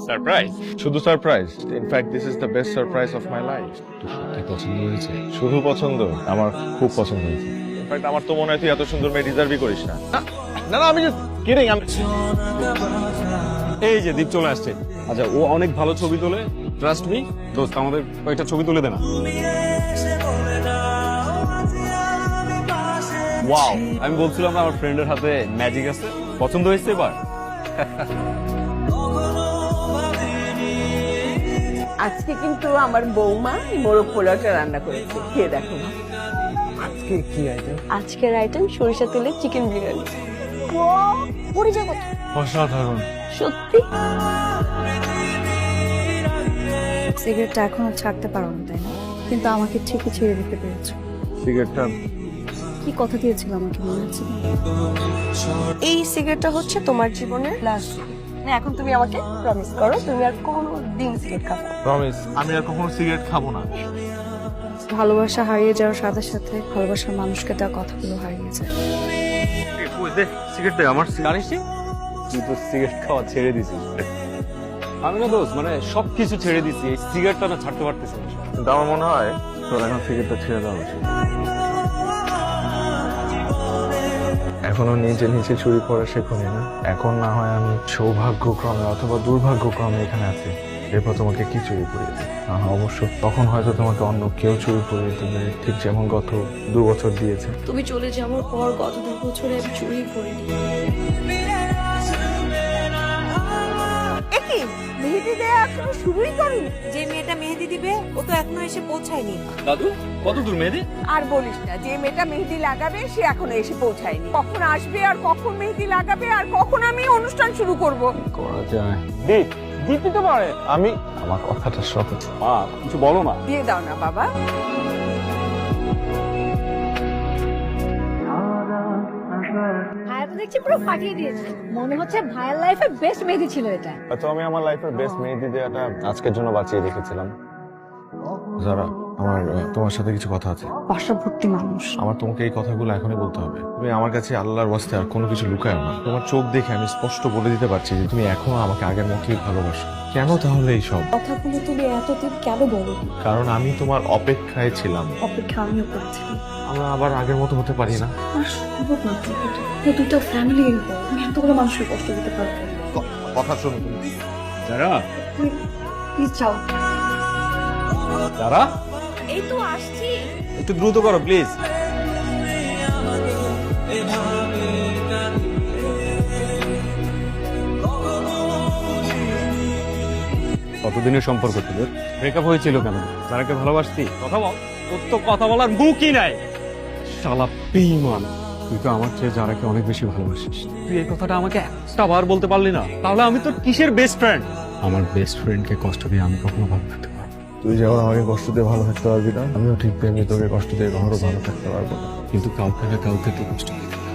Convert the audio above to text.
Surprise? শুধু surprise, in fact this is the best surprise of my life. সত্যি পছন্দ হয়েছে? শুধু পছন্দ, আমার খুব পছন্দ হয়েছে। ইনফ্যাক্ট আমার তো মনে হয় তুই এত সুন্দর মেয়ে ডিজার্ভই করিস না। না না, আমি জাস্ট কিডিং। এই যে দীপ চলে আসছে। আচ্ছা, ও অনেক ভালো ছবি তোলে, ট্রাস্ট মি। দোস্ত, আমাদের কয়েকটা ছবি তুলে দে না। ওয়াও, আমি বলছিলাম না আমার ফ্রেন্ডের হাতে ম্যাজিক আছে। পছন্দ হয়েছে এবার? আজকে কিন্তু আমার বৌমা মোরগ পোলাওটা রান্না করেছে, খেয়ে দেখো। আজকে কি আইটেম? আজকের আইটেম সরিষা তেলের চিকেন বিরিয়ানি। পড়ে যাবো অসাধারণ। সত্যি। সিগারেটটা এখনো ছাড়তে পারো না, তাই না? কিন্তু আমাকে ঠিকই ছেড়ে দিতে পেরেছো। সিগারেটটা কি কথা দিয়েছিল আমাকে, মনে আছে? এই সিগারেটটা হচ্ছে তোমার জীবনের লাস্ট। এখন তুমি আমাকে প্রমিস করো তুমি আর কোনো দিন সিগারেট খাবে না। প্রমিস, আমি আর কখনো সিগারেট খাবো না। ভালোবাসা হারিয়ে যাওয়ার সাথে সাথে ভালোবাসার মানুষকে দেওয়া কথাগুলো হারিয়ে যায়। সিগারেট দে আমার। জানিস তুই তো সিগারেট খাওয়া ছেড়ে দিছিস। আমি না দোস্ত, মানে সবকিছু ছেড়ে দিছি, এই সিগারেটটা না ছাড়তে পারতেছি না। কিন্তু আমার মনে হয় তোর এখন সিগারেটটা ছেড়ে দেওয়া উচিত। এখনো নিজে নিজে চুরি করা শেখনি না? এখন না হয় আমি সৌভাগ্যক্রমে অথবা দুর্ভাগ্যক্রমে এখানে আছি, এরপর তোমাকে কি চুরি করিয়েছে? অবশ্য তখন হয়তো তোমাকে অন্য কেউ চুরি করিয়ে দেবে, ঠিক যেমন গত 2 বছর দিয়েছে। তুমি চলে যাওয়ার পর গত 2 বছরে আমি চুরি করিনি। একই মেহেদি দেয়া এখনো শুরুই করি। যে মেয়েটা মেহেদি দিবে ও তো এখনো এসে পৌঁছায়নি। দাদু, কত দূর মেহেদি? আর বলিস না, যে মেয়েটা মেহেদি লাগাবে সে এখনো এসে পৌঁছায়নি। কখন আসবে আর কখন মেহেদি লাগাবে আর কখন আমি অনুষ্ঠান শুরু করব? করা যায়। দীপ, দীপ দিতে পারে। আমার কথাটা সব মা, কিছু বলো না। দিয়ে দাও না বাবা। ভাইয়া তো দেখছি পুরো ফাটিয়ে দিয়েছে। মনে হচ্ছে ভাইয়ার লাইফের বেস্ট মেহেদি ছিল এটা। তো আমি আমার লাইফের বেস্ট মেহেদি দেওয়াটা আজকের জন্য বাঁচিয়ে রেখেছিলাম। যারা আমার তোমার সাথে কিছু কথা আছে। পার্শ্ববর্তী মানুষ। আমার তোমাকে এই কথাগুলো এখনই বলতে হবে। তুমি আমার কাছে আল্লাহর ওয়াস্তে আর কোনো কিছু লুকায় না। তোমার চোখ দেখে আমি স্পষ্ট বলে দিতে পারছি যে তুমি এখনো আমাকে আগের মতোই ভালোবাসো। কেন তাহলে এইসব কথাগুলো তুমি এতদিন কেন বলো? কারণ আমি তোমার অপেক্ষায় ছিলাম। অপেক্ষা আমিও করেছিলাম। আমরা আবার আগের মতো হতে পারি না। আর সম্ভব না। দুটো ফ্যামিলি, আমি এতগুলো মানুষকে কষ্ট দিতে পারবো না। কথা শোনো তুমি। যারা প্লিজ যাও। যারা এই তো আসছি। একটু দ্রুত করো প্লিজ। কতদিনের সম্পর্ক তোদের? ব্রেকআপ হয়েছিল কেন? যারাকে ভালোবাসতি? কথা বল। তোর তো কথা বলার মুখই নাই। শালা বেঈমান। তুই তো আমার চেয়ে যারাকে অনেক বেশি ভালোবাসিস। তুই এই কথাটা আমাকে একটা বার বলতে পারলি না? তাহলে আমি তোর কিসের বেস্ট ফ্রেন্ড? আমার বেস্ট ফ্রেন্ডকে কষ্ট দিয়ে আমি কখনো ভালো থাকতে পারবো না। তুই যেমন আমাকে কষ্ট দিয়ে ভালো থাকতে পারবি না, আমিও ঠিক তেমনি তোকে কষ্ট দিয়ে কখনো ভালো থাকতে পারবো না। কিন্তু কাউকে না কাউকে তো কষ্ট দিতে হবে।